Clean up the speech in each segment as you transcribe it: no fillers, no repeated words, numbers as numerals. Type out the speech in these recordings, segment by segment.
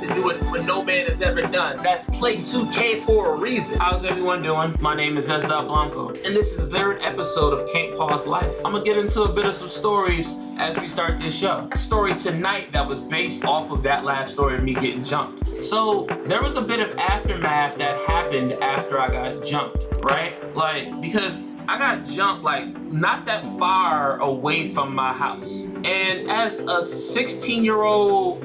to do what no man has ever done. That's play 2K for a reason. How's everyone doing? My name is Ezra Blanco, and this is the third episode of Can't Pause Life. I'm gonna get into a bit of some stories as we start this show. A story tonight that was based off of that last story of me getting jumped. So there was a bit of aftermath that happened after I got jumped, right? Like, because I got jumped like not that far away from my house. And as a 16-year-old,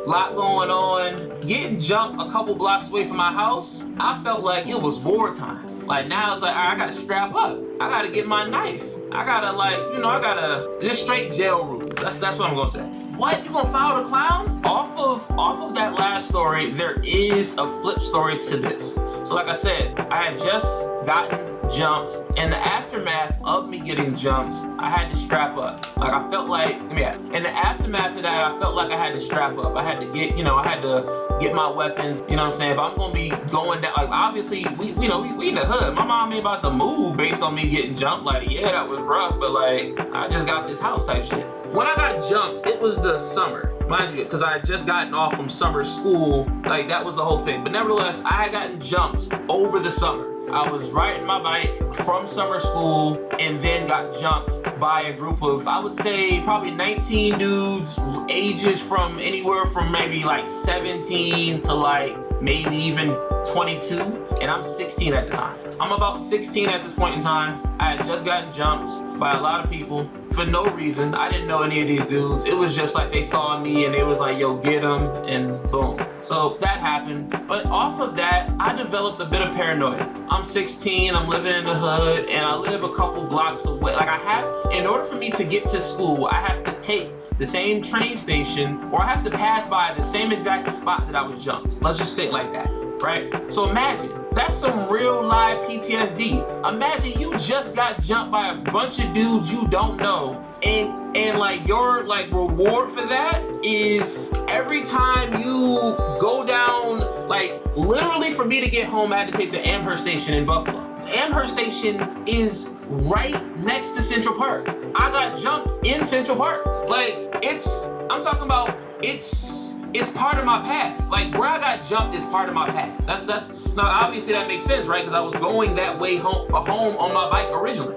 lot going on, getting jumped a couple blocks away from my house, I felt like it was wartime. Like now it's like, all right, I gotta strap up. I gotta get my knife. I gotta just straight jail route. That's what I'm gonna say. What? You gonna follow the clown? Off of that last story, there is a flip story to this. So like I said, I had just gotten jumped. In the aftermath of me getting jumped, I had to strap up. Like I felt like, in the aftermath of that, I felt like I had to strap up. I had to get my weapons. You know what I'm saying? If I'm gonna be going down, like obviously we in the hood. My mom ain't about to move based on me getting jumped. Like, yeah, that was rough, but like I just got this house type shit. When I got jumped, it was the summer, mind you, because I had just gotten off from summer school. Like that was the whole thing. But nevertheless, I had gotten jumped over the summer. I was riding my bike from summer school and then got jumped by a group of, I would say, probably 19 dudes, ages from anywhere from maybe like 17 to like maybe even 22, and I'm 16 at the time. I'm about 16 at this point in time. I had just gotten jumped by a lot of people for no reason. I didn't know any of these dudes. It was just like they saw me and they was like, yo, get him, and boom. So that happened. But off of that, I developed a bit of paranoia. I'm 16, I'm living in the hood, and I live a couple blocks away. Like in order for me to get to school, I have to take the same train station, or I have to pass by the same exact spot that I was jumped. Let's just say it like that, right? So imagine, that's some real live PTSD. Imagine you just got jumped by a bunch of dudes you don't know, and like your like reward for that is every time you go down, like literally for me to get home, I had to take the Amherst station in Buffalo. The Amherst station is right next to Central Park. I got jumped in Central Park. Like it's part of my path. Like where I got jumped is part of my path. That's now obviously that makes sense, right? Because I was going that way home on my bike originally.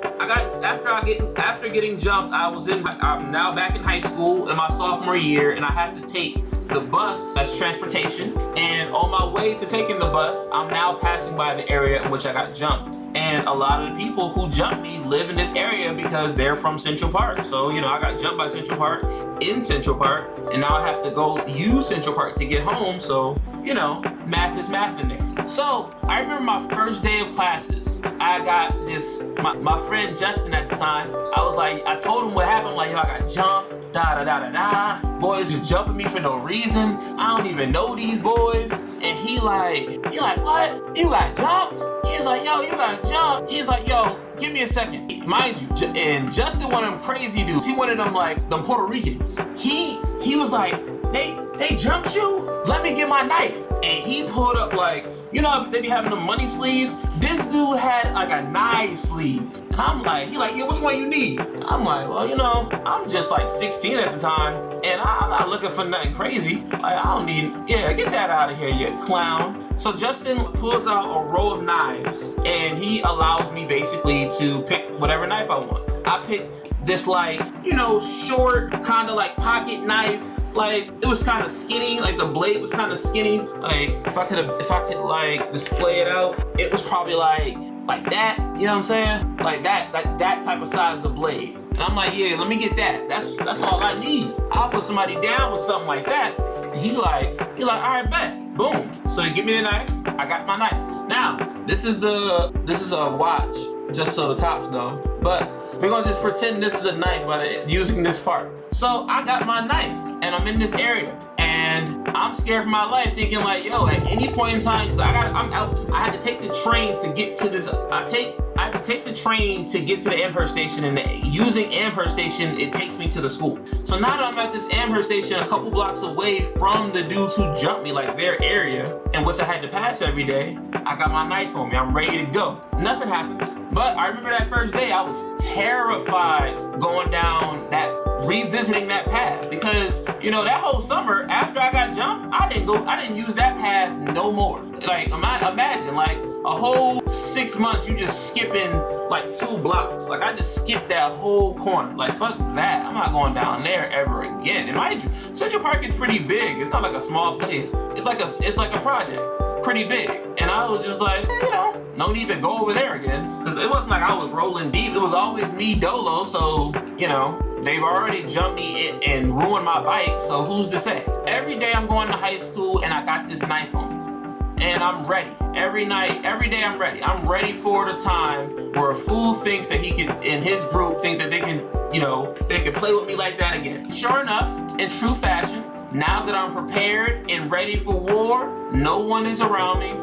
After getting jumped, I'm now back in high school in my sophomore year, and I have to take the bus as transportation. And on my way to taking the bus, I'm now passing by the area in which I got jumped. And a lot of the people who jumped me live in this area because they're from Central Park. So, I got jumped by Central Park in Central Park, and now I have to go use Central Park to get home. So, math is math in there. So, I remember my first day of classes. I got my friend Justin at the time. I told him what happened. I'm like, yo, I got jumped, da-da-da-da-da. Boys just jumping me for no reason. I don't even know these boys. And he like, what? You got jumped? He's like, yo, you got jumped. He's like, yo, give me a second. Mind you, and Justin, one of them crazy dudes, he one of them like them Puerto Ricans. He was like, they jumped you? Let me get my knife. And he pulled up like, how they be having the money sleeves? This dude had like a knife sleeve. And I'm like, yeah, which one you need? I'm like, well, I'm just like 16 at the time, and I'm not looking for nothing crazy. Like, I don't need, get that out of here, you clown. So Justin pulls out a row of knives, and he allows me basically to pick whatever knife I want. I picked this like, short, kind of like pocket knife. Like it was kind of skinny, like the blade was kind of skinny. Like if I could like display it out, it was probably like that, you know what I'm saying? Like that type of size of blade. And I'm like, yeah, let me get that. That's all I need. I'll put somebody down with something like that. And he like, all right, bet. Boom. So he give me the knife. I got my knife. Now, this is a watch, just so the cops know. But we're gonna just pretend this is a knife by using this part. So I got my knife, and I'm in this area, and I'm scared for my life, thinking like, yo, at any point in time, I'm out. I had to take the train to get to this. I had to take the train to get to the Amherst station, and using Amherst station, it takes me to the school. So now that I'm at this Amherst station, a couple blocks away from the dudes who jumped me, like their area, and which I had to pass every day, I got my knife on me. I'm ready to go. Nothing happens. But I remember that first day, I was terrified going down revisiting that path, because that whole summer after I got jumped, I didn't use that path no more. Like, imagine, like, a whole 6 months you just skipping like 2 blocks. Like, I just skipped that whole corner. Like, fuck that. I'm not going down there ever again. And mind you, Central Park is pretty big. It's not like a small place. It's like a project. It's pretty big. And I was just like, no need to go over there again. Because it wasn't like I was rolling deep. It was always me dolo. So, they've already jumped me and ruined my bike. So who's to say? Every day I'm going to high school and I got this knife on me. And I'm ready. Every day I'm ready. I'm ready for the time where a fool thinks that he can, in his group, think that they can, they can play with me like that again. Sure enough, in true fashion, now that I'm prepared and ready for war, no one is around me.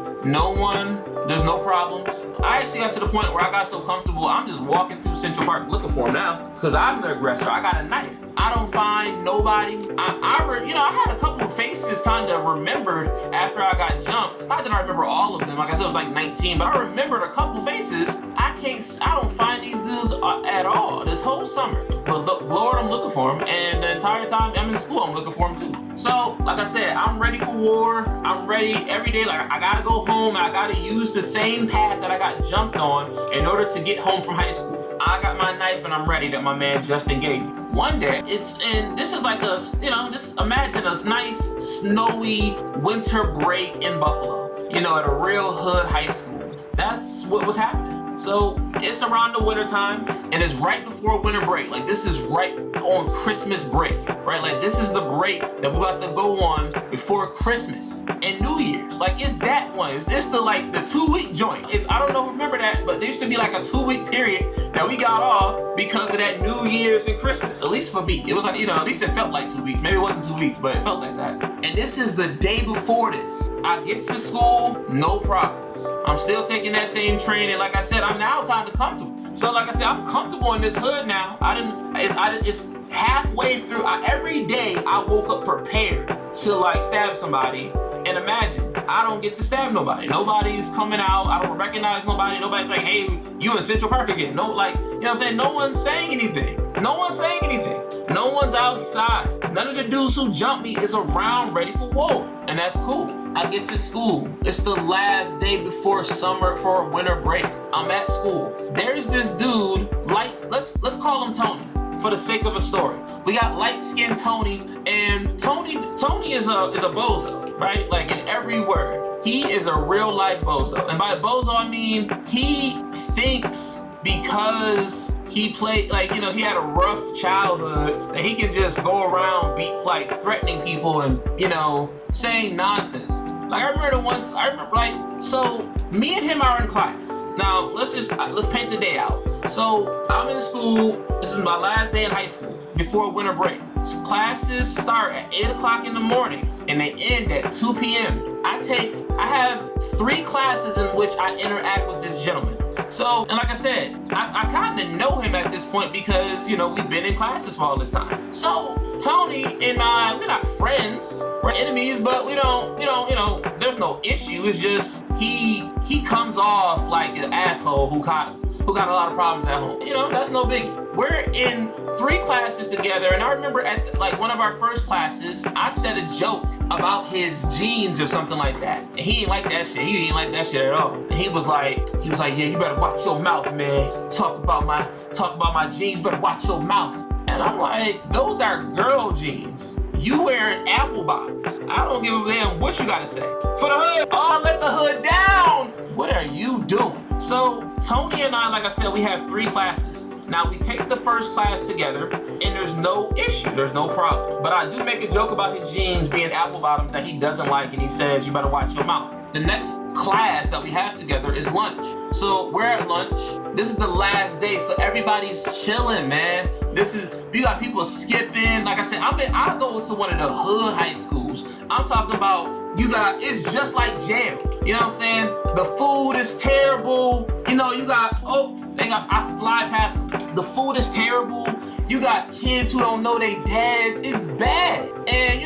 There's no problems. I actually got to the point where I got so comfortable, I'm just walking through Central Park looking for him now. Because I'm the aggressor. I got a knife. I don't find nobody. I had a couple of faces kind of remembered after I got jumped. Not that I remember all of them. Like I said, it was like 19, but I remembered a couple faces. I don't find these dudes at all this whole summer. But Lord, I'm looking for him. And the entire time I'm in school, I'm looking for him too. So, like I said, I'm ready for war. I'm ready every day. Like, I gotta go home and I gotta use the same path that I got jumped on in order to get home from high school. I got my knife and I'm ready that my man Justin gave me. One day, this is like imagine a nice snowy winter break in Buffalo, at a real hood high school. That's what was happening. So it's around the winter time and it's right before winter break. Like, this is right on Christmas break, right? Like, this is the break that we're about to go on before Christmas and New Year's. Like, it's that one. Is this the 2-week joint? If I don't know, remember that, but there used to be like a 2-week period that we got off because of that New Year's and Christmas. At least for me, it was like, at least it felt like 2 weeks. Maybe it wasn't 2 weeks, but it felt like that. And this is the day before this. I get to school, no problems. I'm still taking that same train, and like I said, I'm now kind of comfortable. So like I said, I'm comfortable in this hood now. It's halfway through. Every day I woke up prepared to stab somebody. And imagine, I don't get to stab nobody. Nobody's coming out. I don't recognize nobody. Nobody's like, hey, you in Central Park again. No, you know what I'm saying? No one's saying anything. No one's outside. None of the dudes who jumped me is around ready for war. And that's cool. I get to school. It's the last day before summer for a winter break. I'm at school. There's this dude, let's call him Tony for the sake of a story. We got light-skinned Tony, and Tony is a bozo, right? Like, in every word. He is a real-life bozo. And by bozo, I mean he thinks because he played, he had a rough childhood, that he can just go around threatening people and, saying nonsense. So me and him are in class. Now, let's paint the day out. So I'm in school. This is my last day in high school before winter break. So classes start at 8 o'clock in the morning and they end at 2 p.m. I have 3 classes in which I interact with this gentleman. So, and like I said, I kind of know him at this point because, we've been in classes for all this time. So Tony and I, we're not friends, we're enemies, but we don't, there's no issue. It's just he comes off like an asshole who got a lot of problems at home. That's no biggie. We're in 3 classes together, and I remember at one of our first classes, I said a joke about his jeans or something like that, and he ain't like that shit. He ain't like that shit at all. And he was like, yeah, you better watch your mouth, man. Talk about my jeans, better watch your mouth. And I'm like, those are girl jeans. You wearing apple bottoms. I don't give a damn what you gotta say. For the hood, let the hood down. What are you doing? So Tony and I, like I said, we have 3 classes. Now, we take the first class together, and there's no issue, there's no problem. But I do make a joke about his jeans being apple bottoms that he doesn't like, and he says, you better watch your mouth. The next class that we have together is lunch. So we're at lunch. This is the last day, so everybody's chilling, man. You got people skipping. Like I said, I go to one of the hood high schools. I'm talking about, it's just like jail. You know what I'm saying? The food is terrible. I fly past them. The food is terrible. You got kids who don't know their dads. It's bad. And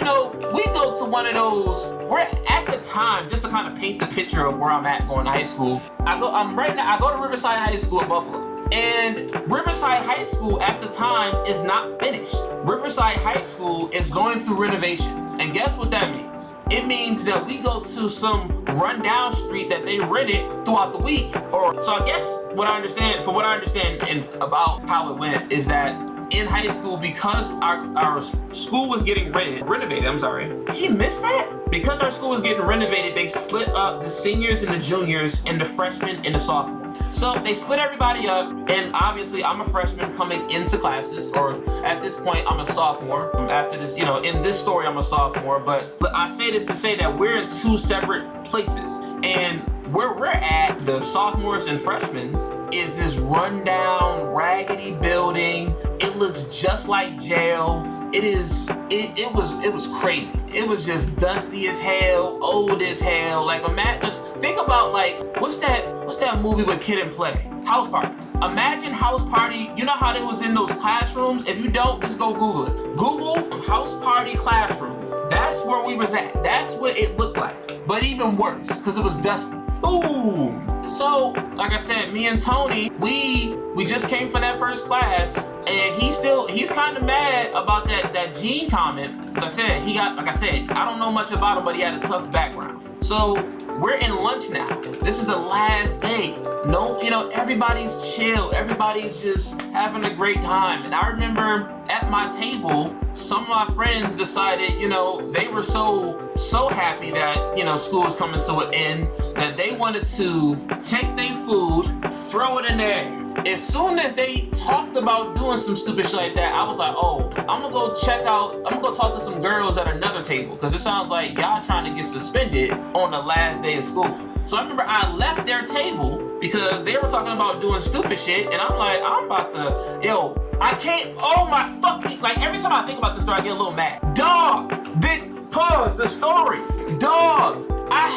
we go to one of those. We're at the time, just to kind of paint the picture of where I'm at going to high school. I go to Riverside High School in Buffalo. And Riverside High School at the time is not finished. Riverside High School is going through renovation. And guess what that means? It means that we go to some rundown street that they rented throughout the week. So I guess from what I understand and about how it went is that in high school, because our school was getting renovated, he missed that? Because our school was getting renovated, they split up the seniors and the juniors and the freshmen and the sophomores. So they split everybody up, and obviously I'm a freshman coming into classes, or at this point I'm a sophomore. After this, in this story I'm a sophomore, but I say this to say that we're in two separate places, and where we're at, the sophomores and freshmen, is this rundown, raggedy building. It looks just like jail. It was crazy. It was just dusty as hell, old as hell. Like, just think about, like, what's that movie with Kid and Play? House Party. Imagine House Party. You know how they was in those classrooms? If you don't, just go Google it. Google House Party classroom. That's where we was at. That's what it looked like. But even worse, because it was dusty. Ooh. So, like I said, me and Tony, we just came from that first class, and he's kind of mad about that Gene comment. Because I don't know much about him, but he had a tough background. So, we're in lunch now. This is the last day. Everybody's chill. Everybody's just having a great time. And I remember at my table, some of my friends decided, they were so happy that, school was coming to an end, that they wanted to take their food, throw it in there. As soon as they talked about doing some stupid shit like that, I was like, oh, I'm gonna go talk to some girls at another table, because it sounds like y'all trying to get suspended on the last day of school. So I remember I left their table because they were talking about doing stupid shit, and I'm like, I can't, oh my fucking, like, every time I think about this story, I get a little mad. Pause the story. Dog, I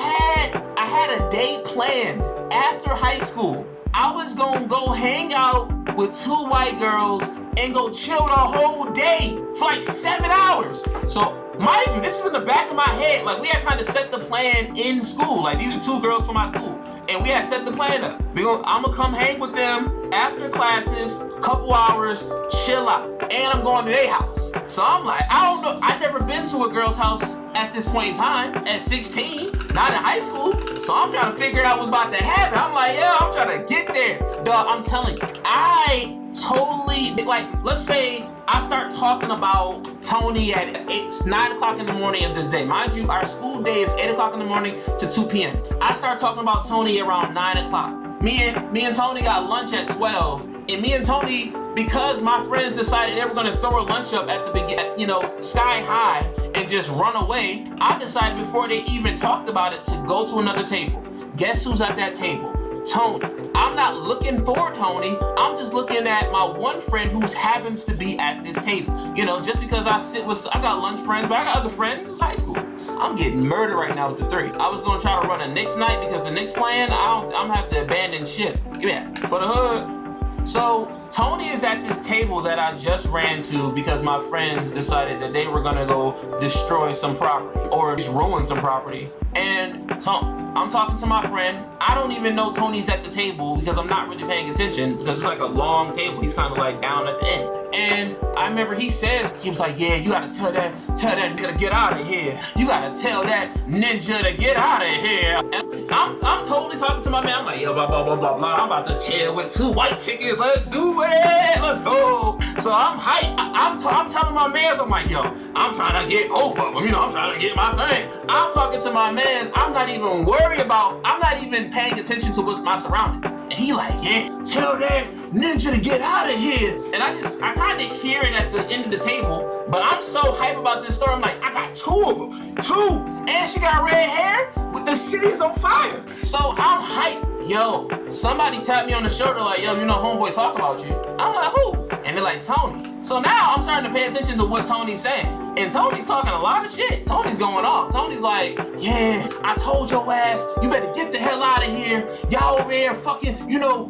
had a day planned after high school. I was gonna go hang out with two white girls and go chill the whole day for like 7 hours. So, mind you, this is in the back of my head. Like, we had kind of set the plan in school. Like, these are two girls from my school, and we had set the plan up. I'm gonna come hang with them after classes, couple hours, chill out, and I'm going to their house. So I'm like, I don't know. I've never been to a girl's house at this point in time, at 16, not in high school. So I'm trying to figure out what's about to happen. I'm like, I'm trying to get there. Dog, I'm telling you, I totally, like, let's say I start talking about Tony at 9 o'clock in the morning of this day. Mind you, our school day is 8 o'clock in the morning to 2 p.m. I start talking about Tony around 9 o'clock. Me and Tony got lunch at 12. And me and Tony, because my friends decided they were gonna throw a lunch up at the beginning, sky high, and just run away, I decided before they even talked about it to go to another table. Guess who's at that table? Tony. I'm not looking for Tony. I'm just looking at my one friend who happens to be at this table. Just because I got lunch friends, but I got other friends. It's high school. I'm getting murdered right now with the three. I was gonna try to run a Knicks night because the Knicks playing, I'm gonna have to abandon ship. Yeah, for the hood. So Tony is at this table that I just ran to because my friends decided that they were gonna go destroy some property or just ruin some property. And I'm talking to my friend. I don't even know Tony's at the table because I'm not really paying attention because it's like a long table. He's kind of like down at the end. And I remember he was like, yeah, you gotta tell that nigga to get out of here. You gotta tell that ninja to get out of here. And I'm totally talking to my man. I'm like, yo, blah, blah, blah, blah, blah. I'm about to chill with two white chickens. Let's do it. Let's go. So I'm hyped. I'm telling my mans, I'm like, yo, I'm trying to get both of them. I'm trying to get my thing. I'm talking to my mans. I'm not even paying attention to what's my surroundings. And he like, yeah, tell that ninja to get out of here. And I kind of hear it at the end of the table, but I'm so hype about this story. I'm like, I got two of them. Two. And she got red hair. But the city is on fire. So I'm hyped. Yo, somebody tapped me on the shoulder like, yo, homeboy talk about you. I'm like, who? And they're like, Tony. So now I'm starting to pay attention to what Tony's saying. And Tony's talking a lot of shit. Tony's going off. Tony's like, yeah, I told your ass, you better get the hell out of here. Y'all over here fucking,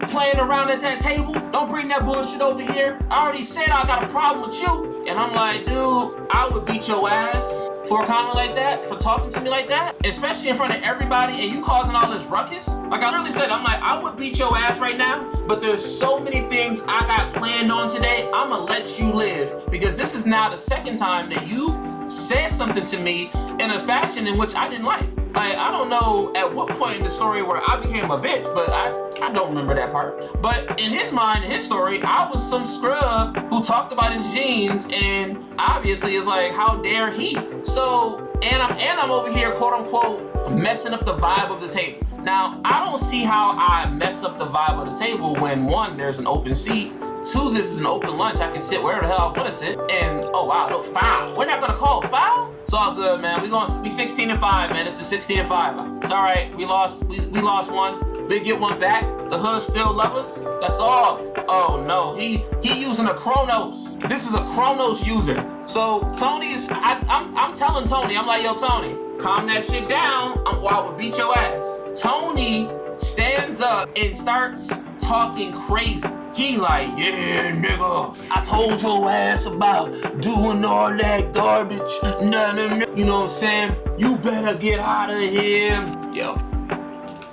playing around at that table. Don't bring that bullshit over here. I already said I got a problem with you. And I'm like, dude, I would beat your ass for a comment like that, for talking to me like that, especially in front of everybody, and you causing all this ruckus. Like I literally said, I'm like, I would beat your ass right now, but there's so many things I got planned on today. I'ma let you live, because this is now the second time that you've said something to me in a fashion in which I didn't like. Like, I don't know at what point in the story where I became a bitch, but I don't remember that part. But in his mind, in his story, I was some scrub who talked about his jeans, and obviously it's like, how dare he? So, and I'm over here, quote unquote, messing up the vibe of the table. Now, I don't see how I mess up the vibe of the table when, one, there's an open seat. Two, this is an open lunch. I can sit wherever the hell I want to sit. And, oh wow, no, foul. We're not going to call foul? It's all good, man. We're going to be 16-5, man. This is 16-5. It's all right. We lost one. We get one back. The hood still love us. That's off. Oh, no. He using a Chronos. This is a Chronos user. So, I'm telling Tony, I'm like, yo, Tony, calm that shit down, or I will beat your ass. Tony stands up and starts talking crazy. He like, yeah, nigga, I told your ass about doing all that garbage. Nah. You know what I'm saying? You better get out of here. Yo.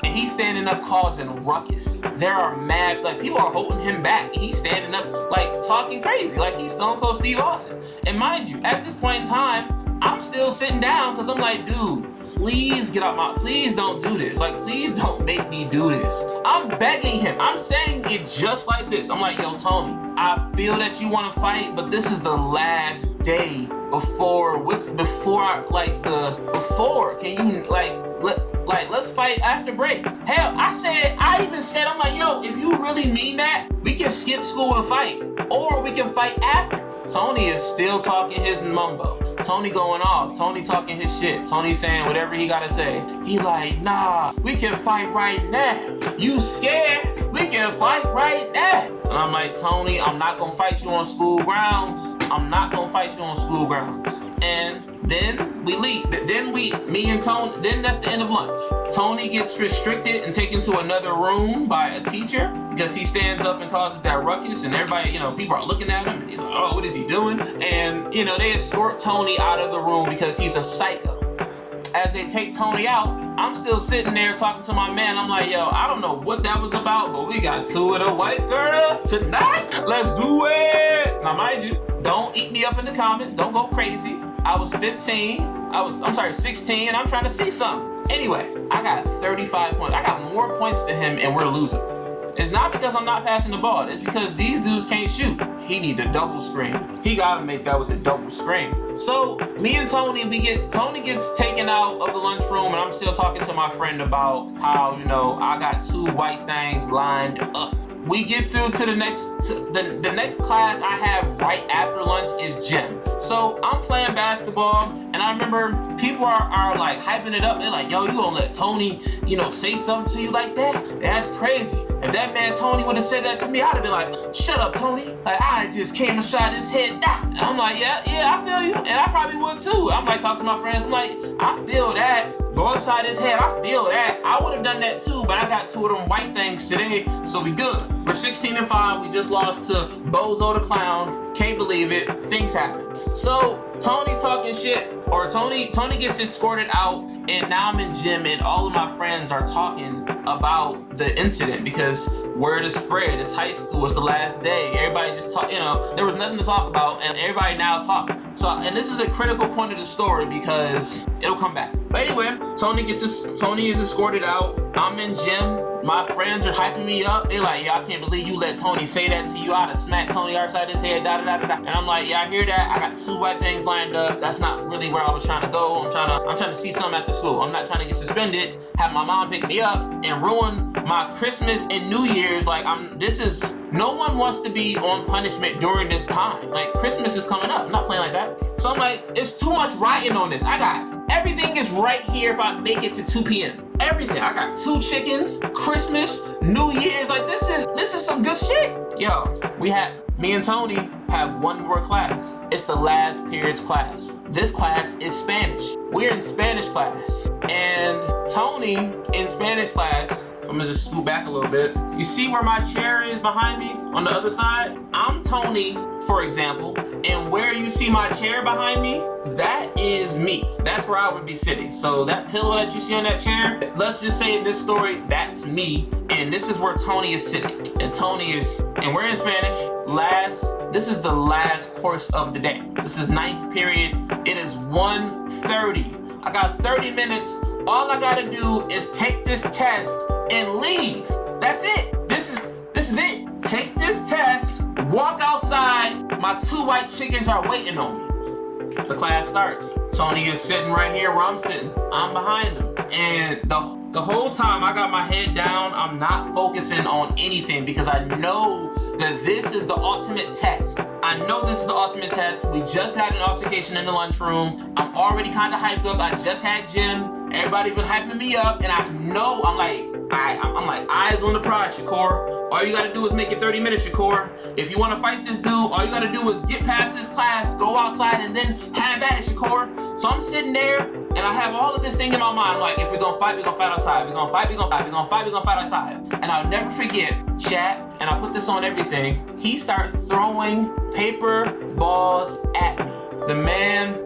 And he's standing up causing ruckus. There are mad, like, people are holding him back. He's standing up, like, talking crazy, like he's Stone Cold Steve Austin. And mind you, at this point in time, I'm still sitting down because I'm like, dude, please get out please don't do this. Like, please don't make me do this. I'm begging him. I'm saying it just like this. I'm like, yo, Tony, I feel that you want to fight, but this is the last day before, can you, let's fight after break. Hell, I even said, I'm like, yo, if you really mean that, we can skip school and fight, or we can fight after. Tony is still talking his mumbo. Tony going off. Tony talking his shit. Tony saying whatever he gotta say. He like, nah, we can fight right now. You scared? We can fight right now. And I'm like, Tony, I'm not gonna fight you on school grounds. I'm not gonna fight you on school grounds. And then we leave. Me and Tony, then that's the end of lunch. Tony gets restricted and taken to another room by a teacher because he stands up and causes that ruckus, and everybody, people are looking at him, and he's like, oh, what is he doing? And, they escort Tony out of the room because he's a psycho. As they take Tony out, I'm still sitting there talking to my man. I'm like, yo, I don't know what that was about, but we got two of the white girls tonight. Let's do it. Now, mind you, don't eat me up in the comments. Don't go crazy. I was 16, and I'm trying to see something. Anyway, I got 35 points. I got more points than him, and we're losing. It's not because I'm not passing the ball. It's because these dudes can't shoot. He need the double screen. He gotta make that with the double screen. So me and Tony, Tony gets taken out of the lunchroom, and I'm still talking to my friend about how, I got two white things lined up. We get through to the next class I have right after lunch is gym. So I'm playing basketball, and I remember people are like hyping it up. They're like, yo, you gonna let Tony, say something to you like that? That's crazy. If that man Tony would have said that to me, I'd have been like, shut up, Tony. Like, I just came and shot his head down. And I'm like, yeah, I feel you. And I probably would too. I'm like, talking to my friends, I'm like, I feel that. Go upside his head, I feel that. I would have done that too, but I got two of them white things today, so we good. We're 16-5, we just lost to Bozo the Clown. Can't believe it, things happen. So Tony's talking shit, or Tony gets escorted out, and now I'm in gym, and all of my friends are talking about the incident because word is spread. It's high school, it's the last day. Everybody just talk, there was nothing to talk about, and everybody now talking. So, and this is a critical point of the story because it'll come back. But anyway, Tony is escorted out. I'm in gym. My friends are hyping me up. They like, yeah, I can't believe you let Tony say that to you. I'd have smacked Tony upside his head, And I'm like, yeah, I hear that. I got two white things lined up. That's not really where I was trying to go. I'm trying to see something after school. I'm not trying to get suspended, have my mom pick me up, and ruin my Christmas and New Year's. No one wants to be on punishment during this time. Like, Christmas is coming up. I'm not playing like that. So I'm like, it's too much writing on this. Everything is right here if I make it to 2 p.m. Everything. I got 2 chickens, Christmas, New Year's. Like, this is some good shit. Yo, me and Tony have one more class. It's the last period's class. This class is Spanish. We're in Spanish class. And Tony in Spanish class, I'm gonna just scoot back a little bit. You see where my chair is behind me on the other side? I'm Tony, for example, and where you see my chair behind me, that is me. That's where I would be sitting. So that pillow that you see on that chair, let's just say in this story, that's me, and this is where Tony is sitting. And we're in Spanish. This is the last course of the day. This is 9th period, It is 1:30. I got 30 minutes. All I gotta do is take this test and leave. That's it. This is it. Take this test, walk outside. My 2 white chickens are waiting on me. The class starts. Tony is sitting right here where I'm sitting. I'm behind him. And the whole time I got my head down, I'm not focusing on anything because I know that this is the ultimate test. I know this is the ultimate test. We just had an altercation in the lunchroom. I'm already kind of hyped up. I just had gym. Everybody been hyping me up, and I know I'm like eyes on the prize, Shakur. All you gotta do is make it 30 minutes, Shakur. If you wanna fight this dude, all you gotta do is get past this class, go outside, and then have at it, Shakur. So I'm sitting there, and I have all of this thing in my mind, like, if we're gonna fight outside. We're gonna fight outside. And I'll never forget, chat, and I put this on everything, he started throwing paper balls at me. The man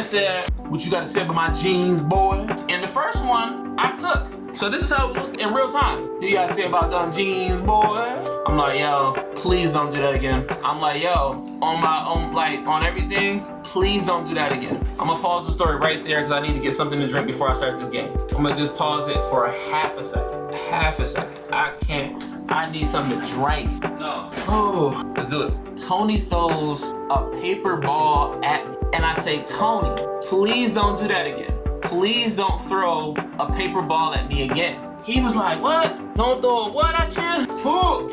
said, "What you gotta say about my jeans, boy?" And the first one, I took. So this is how it looked in real time. "You gotta say about them jeans, boy?" I'm like, yo, please don't do that again. I'm like, yo, on everything, please don't do that again. I'm gonna pause the story right there because I need to get something to drink before I start this game. I'm gonna just pause it for a half a second. I need something to drink. No. Oh, let's do it. Tony throws a paper ball at me, and I say, "Tony, please don't do that again. Please don't throw a paper ball at me again." He was like, "What? Don't throw a what at you?" Ooh.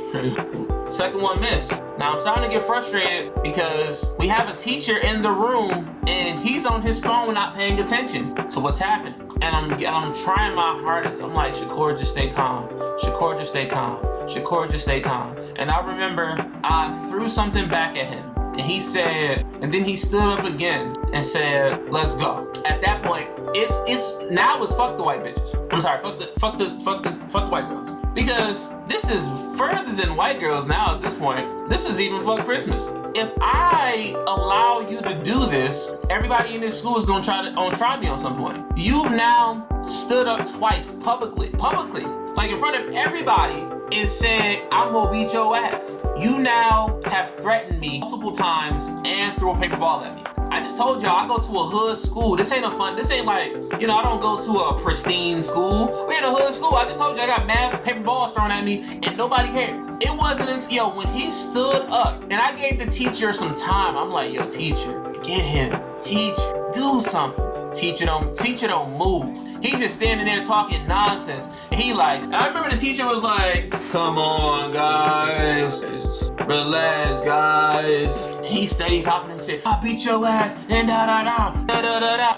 Second one missed. Now I'm starting to get frustrated because we have a teacher in the room and he's on his phone not paying attention to what's happening. And I'm trying my hardest. I'm like, "Shakur, just stay calm. Shakur, just stay calm. Shakur, just stay calm." And I remember I threw something back at him. And he said, and then he stood up again and said, "Let's go." At that point, it's fuck the white bitches. I'm sorry, fuck the white girls. Because this is further than white girls now at this point. This is even fuck Christmas. If I allow you to do this, everybody in this school is gonna try me on some point. You've now stood up twice publicly, like in front of everybody, and said, "I'm gonna beat your ass." You now have threatened me multiple times and threw a paper ball at me. I just told y'all I go to a hood school. This ain't this ain't like, I don't go to a pristine school. We're in a hood school. I just told you I got mad paper balls thrown at me and nobody cared. It wasn't when he stood up and I gave the teacher some time. I'm like, "Yo, teacher, get him. Teacher, do something." Teacher don't move. He's just standing there talking nonsense. And I remember the teacher was like, "Come on, guys. Relax, guys." He steady popping and said, "I'll beat your ass," and da-da-da.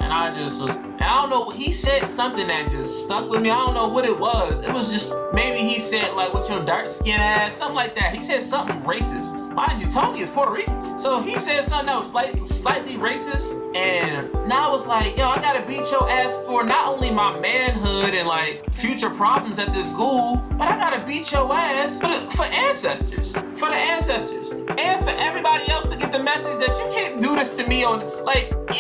And I just was, and I don't know, he said something that just stuck with me. I don't know what it was. It was just, maybe he said, like, "With your dark skin ass," something like that. He said something racist. Mind you, Tony is Puerto Rican. So he said something that was slightly racist. And now I was like, yo, I gotta beat your ass for not only my manhood and like future problems at this school, but I gotta beat your ass for ancestors. For the ancestors. And for everybody else to get the message that you can't do this to me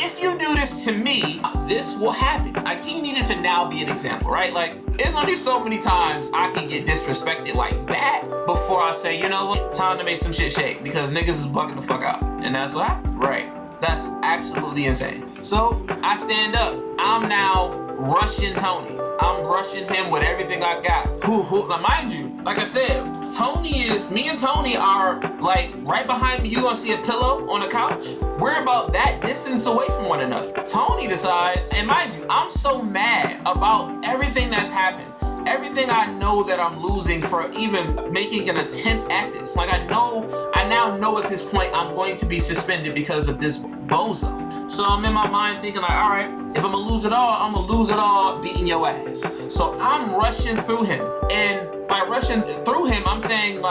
if you do this to me, this will happen. He needed to now be an example, right? There's only so many times I can get disrespected like that before I say, you know what, time to make some shit shake because niggas is bugging the fuck out. And that's what happened. Right. That's absolutely insane. So I stand up. I'm now rushing Tony. I'm rushing him with everything I got. Now mind you, like I said, me and Tony are right behind me. You're gonna see a pillow on the couch. We're about that distance away from one another. Tony decides, and mind you, I'm so mad about everything that's happened. Everything I know that I'm losing for even making an attempt at this. I now know at this point I'm going to be suspended because of this bozo. So I'm in my mind thinking all right, if I'm gonna lose it all, beating your ass. So I'm rushing through him. And by rushing through him, I'm saying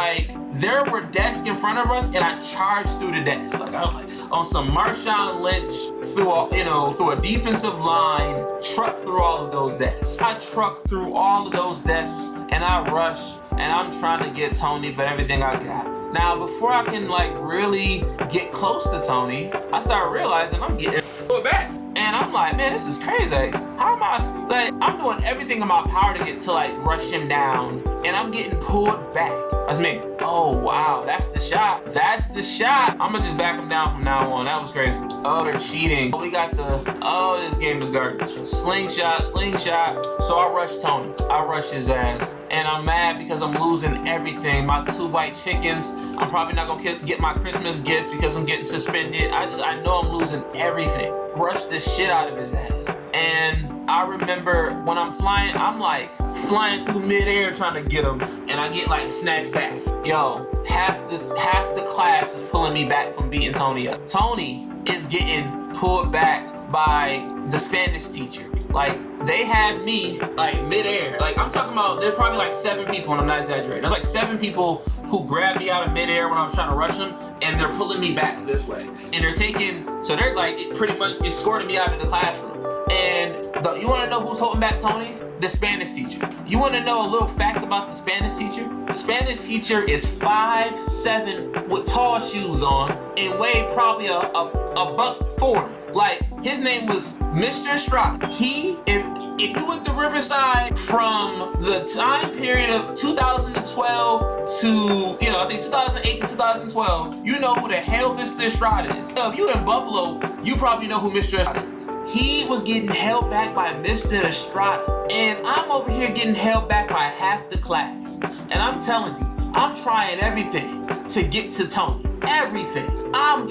there were desks in front of us and I charged through the desk. I was on some Marshawn Lynch through a defensive line, truck through all of those desks. I truck through all of those desks and I rush and I'm trying to get Tony for everything I got. Now, before I can really get close to Tony, I start realizing I'm getting back. And I'm like, man, this is crazy. How am I, I'm doing everything in my power to get to rush him down and I'm getting pulled back. That's me. Oh, wow, that's the shot. That's the shot. I'm gonna just back him down from now on. That was crazy. Oh, they're cheating. We got this game is garbage. Slingshot. So I rush Tony. I rush his ass. And I'm mad because I'm losing everything. My 2 white chickens. I'm probably not gonna get my Christmas gifts because I'm getting suspended. I know I'm losing everything. Rush the shit out of his ass. And I remember when I'm flying, I'm like flying through midair trying to get him, and I get like snatched back. Yo, half the class is pulling me back from beating Tony up. Tony is getting pulled back by the Spanish teacher. Like, they have me like midair. Like, I'm talking about, there's probably like 7 people, and I'm not exaggerating. There's like 7 people who grabbed me out of midair when I was trying to rush them, and they're pulling me back this way. And they're like pretty much escorting me out of the classroom. And you want to know who's holding back Tony? The Spanish teacher. You want to know a little fact about the Spanish teacher? The Spanish teacher is 5'7" with tall shoes on and weighed probably a $140. Like, his name was Mr. Estrada. If you went to Riverside from the time period of 2012 to, I think 2008 to 2012, you know who the hell Mr. Estrada is. If you in Buffalo, you probably know who Mr. Estrada is. He was getting held back by Mr. Estrada, and I'm over here getting held back by half the class. And I'm telling you, I'm trying everything to get to Tony. Everything. I'm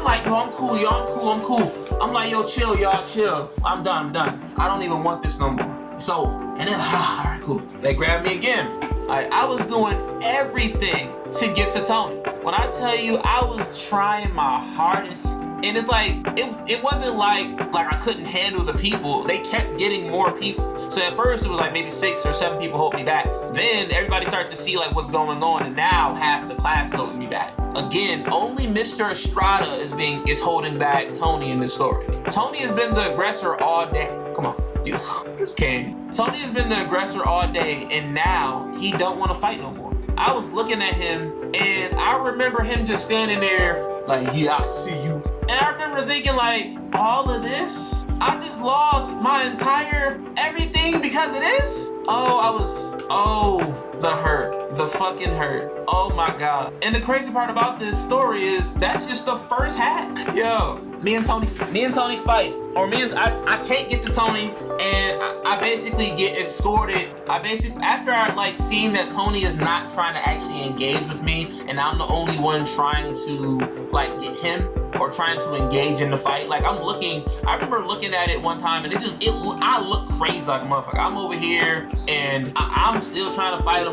like, yo, I'm cool, I'm cool. I'm like, yo, chill, y'all, chill. I'm done. I don't even want this no more. It's over. And then, all right, cool. They grabbed me again. I was doing everything to get to Tony. When I tell you, I was trying my hardest. And it's like, it wasn't like I couldn't handle the people. They kept getting more people. So at first it was like maybe 6 or 7 people holding me back. Then everybody started to see like what's going on, and now half the class is holding me back. Again, only Mr. Estrada is holding back Tony in this story. Tony has been the aggressor all day. Come on. This game. Tony has been the aggressor all day, and now he don't want to fight no more. I was looking at him, and I remember him just standing there like, yeah, I see you. And I remember thinking, like, all of this? I just lost my entire everything because of this? The hurt. The fucking hurt. Oh my God. And the crazy part about this story is that's just the first half. Yo, me and Tony fight. I can't get to Tony, and I basically get escorted. After I like seeing that Tony is not trying to actually engage with me, and I'm the only one trying to like get him or trying to engage in the fight. Like, I remember looking at it one time, and I look crazy like a motherfucker. I'm over here, and I'm still trying to fight him.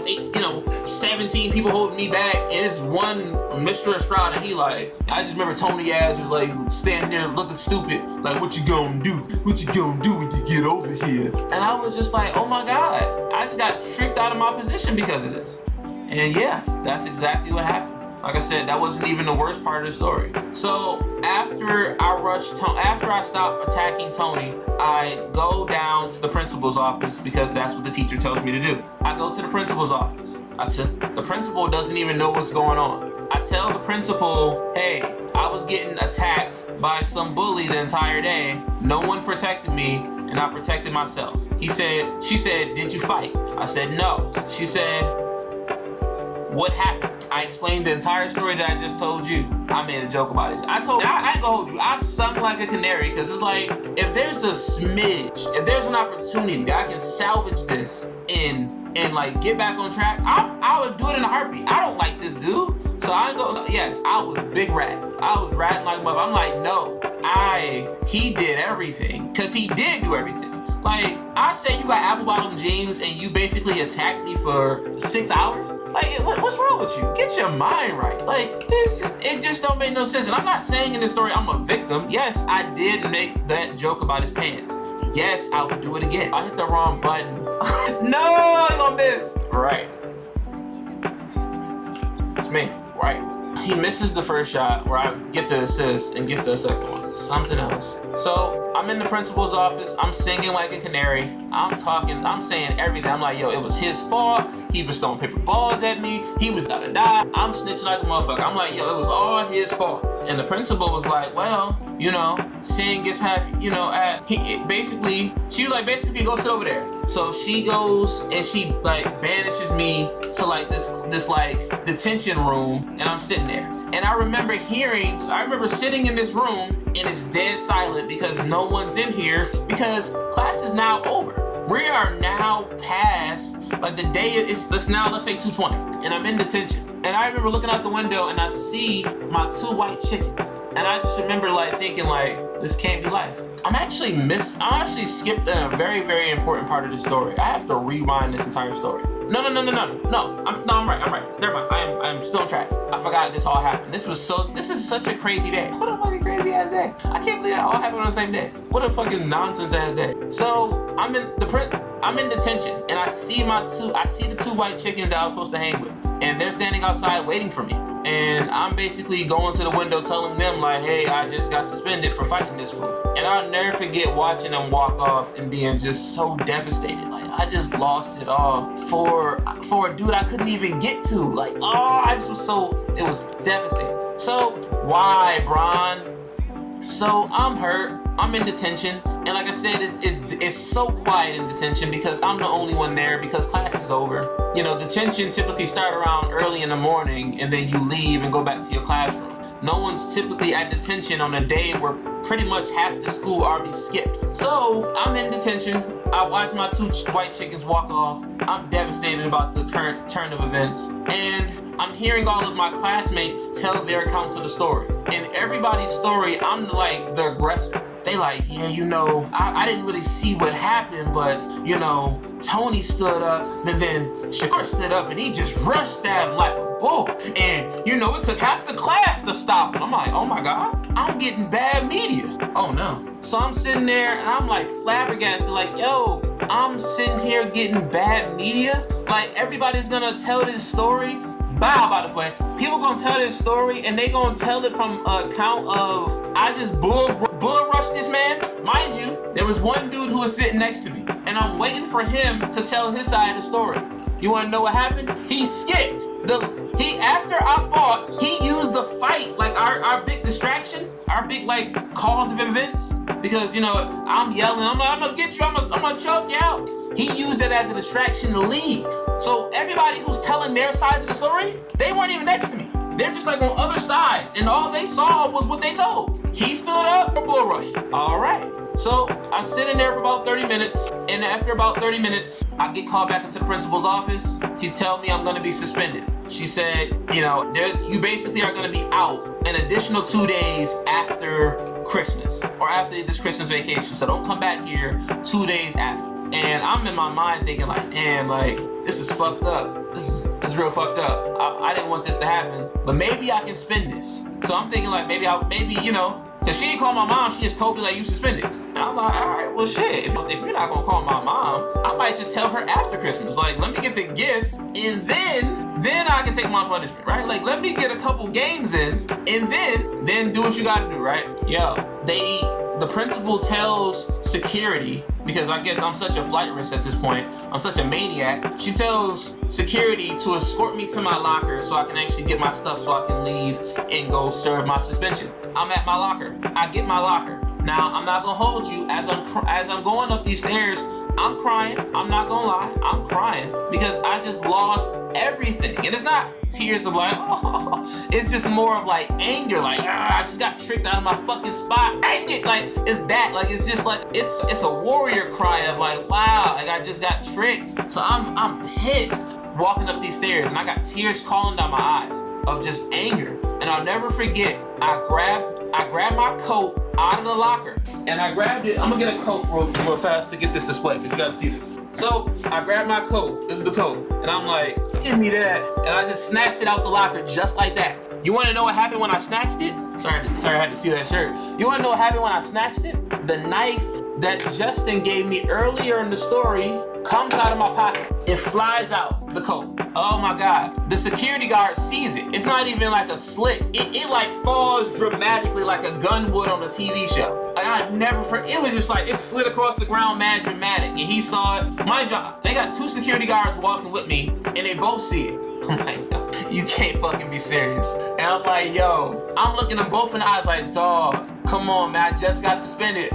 17 people holding me back, and it's one Mr. Estrada. I just remember Tony ass was like standing there looking stupid, like, what you gonna do? What you gonna do when you get over here? And I was just like, oh my God, I just got tricked out of my position because of this. And yeah, that's exactly what happened. Like I said, that wasn't even the worst part of the story. So after I stop attacking Tony, I go down to the principal's office because that's what the teacher tells me to do. I go to the principal's office. The principal doesn't even know what's going on. I tell the principal, hey, I was getting attacked by some bully the entire day. No one protected me, and I protected myself. She said, did you fight? I said, no. She said, what happened? I explained the entire story that I just told you. I made a joke about it. I ain't gonna hold you. I sung like a canary because it's like, if there's a smidge, if there's an opportunity that I can salvage this and like get back on track, I would do it in a heartbeat. I don't like this dude. So yes, I was big rat. I was ratting like a mother. I'm like, no, he did everything. Because he did do everything. Like, I say you got apple bottom jeans and you basically attacked me for 6 hours? Like, what's wrong with you? Get your mind right. Like, it just don't make no sense. And I'm not saying in this story I'm a victim. Yes, I did make that joke about his pants. Yes, I would do it again. I hit the wrong button. No, I'm gonna miss. Right. It's me. Right. He misses the first shot where I get the assist and gets the second one. Something else. So I'm in the principal's office. I'm singing like a canary. I'm talking. I'm saying everything. I'm like, yo, it was his fault. He was throwing paper balls at me. He was da-da-da. I'm snitching like a motherfucker. I'm like, yo, it was all his fault. And the principal was like, well, sin gets half, basically, she was like, basically go sit over there. So she goes and she like banishes me to like this like detention room, and I'm sitting there. And I remember sitting in this room and it's dead silent because no one's in here because class is now over. We are now past, like the day it's now, let's say 2:20, and I'm in detention. And I remember looking out the window and I see my 2 white chickens. And I just remember like thinking like, this can't be life. I'm actually skipped a very, very important part of the story. I have to rewind this entire story. No. I'm right. Never mind. I'm still on track. I forgot this all happened. This is such a crazy day. What a fucking crazy ass day. I can't believe that all happened on the same day. What a fucking nonsense ass day. So I'm in detention and I see the 2 white chickens that I was supposed to hang with. And they're standing outside waiting for me. And I'm basically going to the window telling them like, hey, I just got suspended for fighting this fool. And I'll never forget watching them walk off and being just so devastated. Like, I just lost it all for a dude I couldn't even get to. Like, it was devastating. So, why, Bron? So, I'm hurt. I'm in detention. And like I said, it's so quiet in detention because I'm the only one there because class is over. Detention typically start around early in the morning and then you leave and go back to your classroom. No one's typically at detention on a day where pretty much half the school already skipped. So I'm in detention. I watch my 2 white chickens walk off. I'm devastated about the current turn of events. And I'm hearing all of my classmates tell their accounts of the story. In everybody's story, I'm like the aggressor. They like, yeah, I didn't really see what happened, but, Tony stood up, and then Shakur stood up, and he just rushed at him like a bull. And, it took half the class to stop him. I'm like, oh my God, I'm getting bad media. Oh no. So I'm sitting there, and I'm like flabbergasted, like, yo, I'm sitting here getting bad media? Like, everybody's gonna tell this story? Bow, by the way. People gonna tell this story and they gonna tell it from an account of I just bull rushed this man. Mind you, there was one dude who was sitting next to me and I'm waiting for him to tell his side of the story. You wanna know what happened? He skipped. After I fought, he used the fight, like our big distraction, our big like cause of events. Because I'm yelling, I'm gonna get you, I'm gonna choke you out. He used it as a distraction to leave. So everybody who's telling their sides of the story, they weren't even next to me. They're just like on other sides, and all they saw was what they told. He stood up or bull rushed. All right. So I sit in there for about 30 minutes, and after about 30 minutes, I get called back into the principal's office to tell me I'm gonna be suspended. She said, you basically are gonna be out an additional 2 days after Christmas, or after this Christmas vacation. So don't come back here 2 days after. And I'm in my mind thinking like, damn, like, this is fucked up. This is real fucked up. I didn't want this to happen, but maybe I can spend this. So I'm thinking like, maybe, cause she didn't call my mom, she just told me like, you suspended. And I'm like, all right, well shit, if you're not gonna call my mom, I might just tell her after Christmas. Like, let me get the gift, and then I can take my punishment, right? Like, let me get a couple games in, and then do what you gotta do, right? The principal tells security, because I guess I'm such a flight risk at this point, I'm such a maniac, she tells security to escort me to my locker so I can actually get my stuff so I can leave and go serve my suspension. I'm at my locker. I get my locker. Now, I'm not gonna hold you, as I'm going up these stairs, I'm crying. I'm not gonna lie, I'm crying because I just lost everything. And it's not tears of like, oh, it's just more of like anger, like, I just got tricked out of my fucking spot. Dang it, like, it's that, like, it's just like, it's a warrior cry of like, wow, like, I just got tricked. So I'm pissed walking up these stairs, and I got tears calling down my eyes of just anger. And I'll never forget, I grabbed my coat out of the locker, and I grabbed it. I'm gonna get a coat real fast to get this display, because you gotta see this. So I grabbed my coat, this is the coat, and I'm like, give me that. And I just snatched it out the locker just like that. You wanna know what happened when I snatched it? Sorry, I had to see that shirt. You wanna know what happened when I snatched it? The knife that Justin gave me earlier in the story comes out of my pocket. It flies out the coat. Oh my God. The security guard sees it. It's not even like a slit. It like falls dramatically like a gun would on a TV show. Like, it was just like, it slid across the ground mad dramatic. And he saw it. Mind you, they got 2 security guards walking with me, and they both see it. I'm like, yo, you can't fucking be serious. And I'm like, yo, I'm looking them both in the eyes like, dog, come on, man, I just got suspended.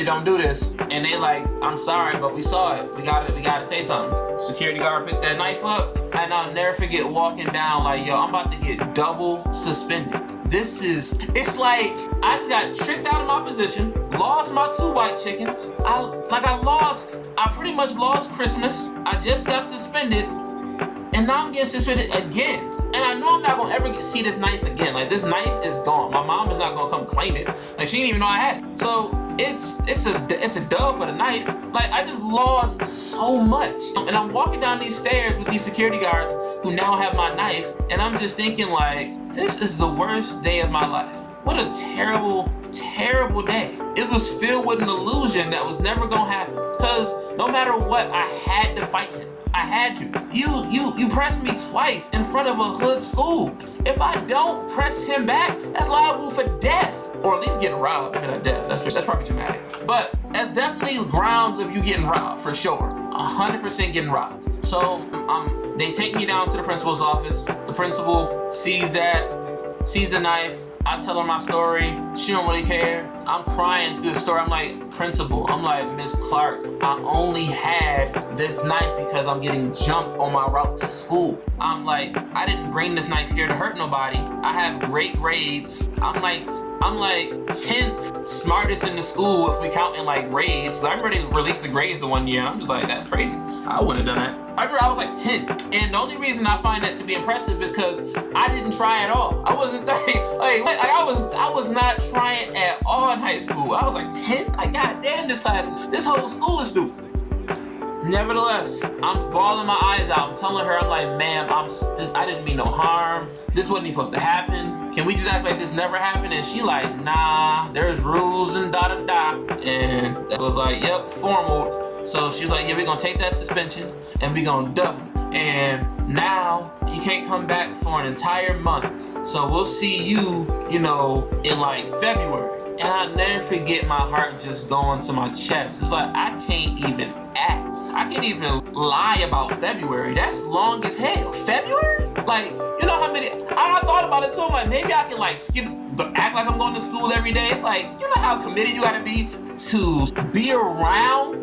Don't do this. And they like, I'm sorry, but we saw it. We gotta say something. Security guard picked that knife up, and I'll never forget walking down like, yo, I'm about to get double suspended. It's like, I just got tricked out of my position, lost my 2 white chickens. I pretty much lost Christmas. I just got suspended, and now I'm getting suspended again. And I know I'm not gonna ever see this knife again. Like, this knife is gone. My mom is not gonna come claim it. Like, she didn't even know I had it. So it's a dub for the knife. Like, I just lost so much. And I'm walking down these stairs with these security guards who now have my knife, and I'm just thinking like, this is the worst day of my life. What a terrible, terrible day. It was filled with an illusion that was never gonna happen. Because no matter what, I had to fight him. I had to. You pressed me twice in front of a hood school. If I don't press him back, that's liable for death. Or at least getting robbed. I mean, not death. That's probably dramatic. But that's definitely grounds of you getting robbed, for sure. 100% getting robbed. So they take me down to the principal's office. The principal sees the knife. I tell her my story. She don't really care. I'm crying through the story. I'm like, principal, I'm like, Miss Clark, I only had this knife because I'm getting jumped on my route to school. I'm like, I didn't bring this knife here to hurt nobody. I have great grades. I'm like 10th smartest in the school if we count in like grades. I remember they released the grades the one year, and I'm just like, that's crazy. I wouldn't have done that. I remember I was like 10, and the only reason I find that to be impressive is because I didn't try at all. I wasn't I was not trying at all in high school. I was like 10. Like, goddamn, this whole school is stupid. Nevertheless, I'm bawling my eyes out. I'm telling her, I'm like, ma'am, I didn't mean no harm. This wasn't even supposed to happen. Can we just act like this never happened? And she like, nah, there's rules and da-da-da. And that was like, yep, formal. So she's like, yeah, we're gonna take that suspension and we're gonna double. And now you can't come back for an entire month. So we'll see you, in like February. And I'll never forget my heart just going to my chest. It's like, I can't even act. I can't even lie about February. That's long as hell. February? Like, you know how many, I thought about it too. I'm like, maybe I can like act like I'm going to school every day. It's like, you know how committed you gotta be to be around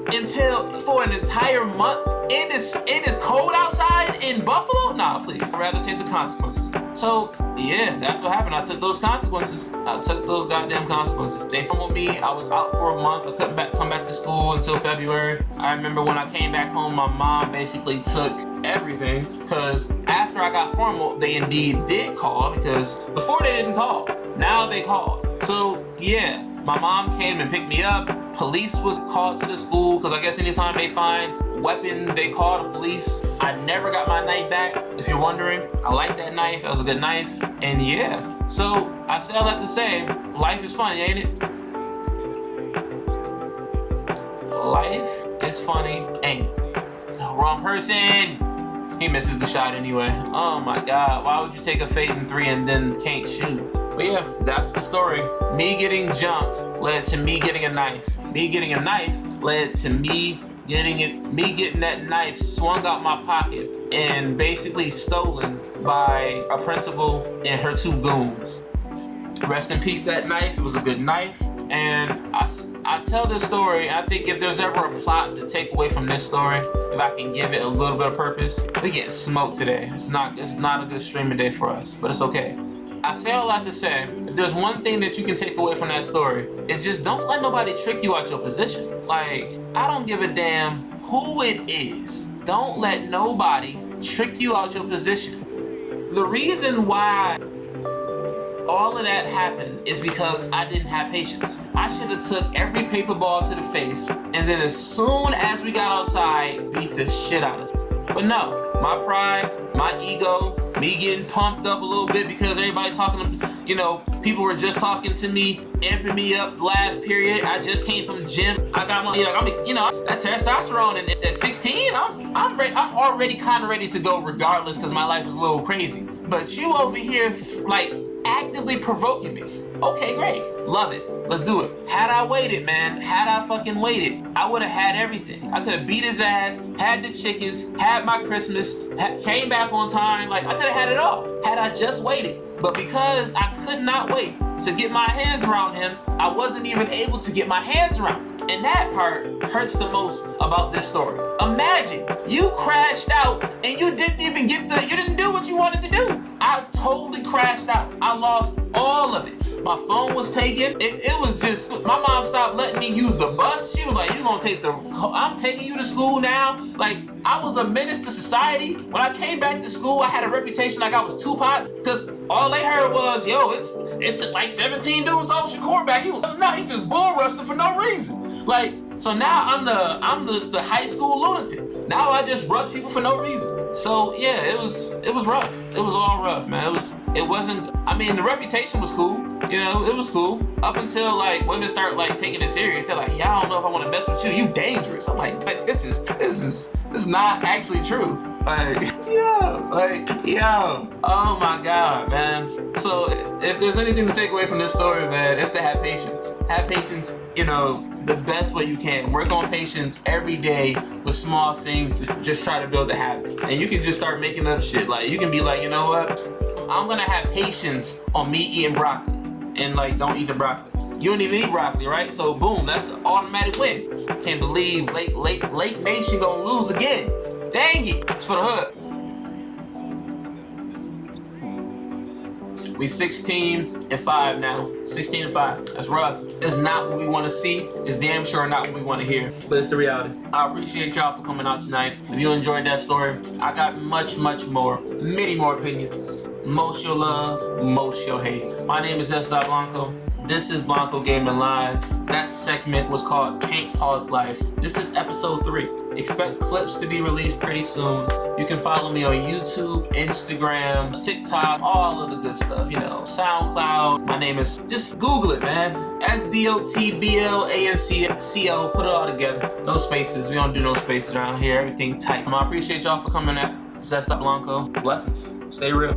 for an entire month in this cold outside in Buffalo? Nah, please. I'd rather take the consequences. So yeah, that's what happened. I took those consequences. I took those goddamn consequences. They filmed me. I was out for a month. I couldn't come back to school until February. I remember when I came back home, my mom basically took everything, because after I got formal, they indeed did call, because before they didn't call. Now they called. So yeah, my mom came and picked me up. Police was called to the school, because I guess anytime they find weapons, they call the police. I never got my knife back, if you're wondering. I like that knife. That was a good knife. And yeah, so I say all that to say, life is funny, ain't it? Life is funny, ain't it? The wrong person. He misses the shot anyway. Oh my God, why would you take a fade in 3 and then can't shoot? But yeah, that's the story. Me getting jumped led to me getting a knife. Me getting a knife led to me getting that knife swung out my pocket and basically stolen by a principal and her 2 goons. Rest in peace, that knife. It was a good knife. And I tell this story, I think if there's ever a plot to take away from this story, if I can give it a little bit of purpose, we get smoked today. It's not a good streaming day for us, but it's okay. I say all that to say, if there's one thing that you can take away from that story, it's just don't let nobody trick you out your position. Like, I don't give a damn who it is. Don't let nobody trick you out your position. The reason why all of that happened is because I didn't have patience. I should have took every paper ball to the face, and then as soon as we got outside, beat the shit out of it. But no, my pride, my ego, me getting pumped up a little bit because everybody talking, people were just talking to me, amping me up last period. I just came from gym. I got my, that testosterone, and it's at 16, I'm already kind of ready to go regardless because my life is a little crazy. But you over here, actively provoking me. Okay, great. Love it. Let's do it. Had I waited, man, had I fucking waited, I would have had everything. I could have beat his ass, had the chickens, had my Christmas, came back on time. Like, I could have had it all had I just waited. But because I could not wait to get my hands around him, I wasn't even able to get my hands around him. And that part hurts the most about this story. Imagine you crashed out and you didn't even you didn't do what you wanted to do. I totally crashed out. I lost all of it. My phone was taken. It was just, my mom stopped letting me use the bus. She was like, I'm taking you to school now. Like, I was a menace to society. When I came back to school, I had a reputation like I was Tupac, because all they heard was, yo, it's like 17 dudes to Shakur back. He just bull rushed them for no reason. Like, so now I'm just the high school lunatic. Now I just rush people for no reason. So yeah, it was rough. It was all rough, man. I mean, the reputation was cool. You know, it was cool. Up until like women start like taking it serious. They're like, yeah, I don't know if I want to mess with you. You dangerous. I'm like, this is not actually true. Oh my God, man. So if there's anything to take away from this story, man, it's to have patience. Have patience, you know, the best way you can. Work on patience every day with small things to just try to build a habit. And you can just start making up shit. Like, you can be like, you know what? I'm gonna have patience on me eating broccoli. And like, don't eat the broccoli. You don't even eat broccoli, right? So boom, that's an automatic win. Can't believe Lake Nation gonna lose again. Dang it, it's for the hood. We 16-5 now. 16-5. That's rough. It's not what we want to see. It's damn sure not what we want to hear. But it's the reality. I appreciate y'all for coming out tonight. If you enjoyed that story, I got much more. Many more opinions. Most you'll love, most you'll hate. My name is S. Blanco. This is Blanco Gaming Live. That segment was called Can't Pause Life. This is episode 3. Expect clips to be released pretty soon. You can follow me on YouTube, Instagram, TikTok, all of the good stuff, you know, SoundCloud. My name is, just Google it, man. SDOTBLANCO. Put it all together. No spaces. We don't do no spaces around here. Everything tight. I appreciate y'all for coming out. This is Blanco. Blessings. Stay real.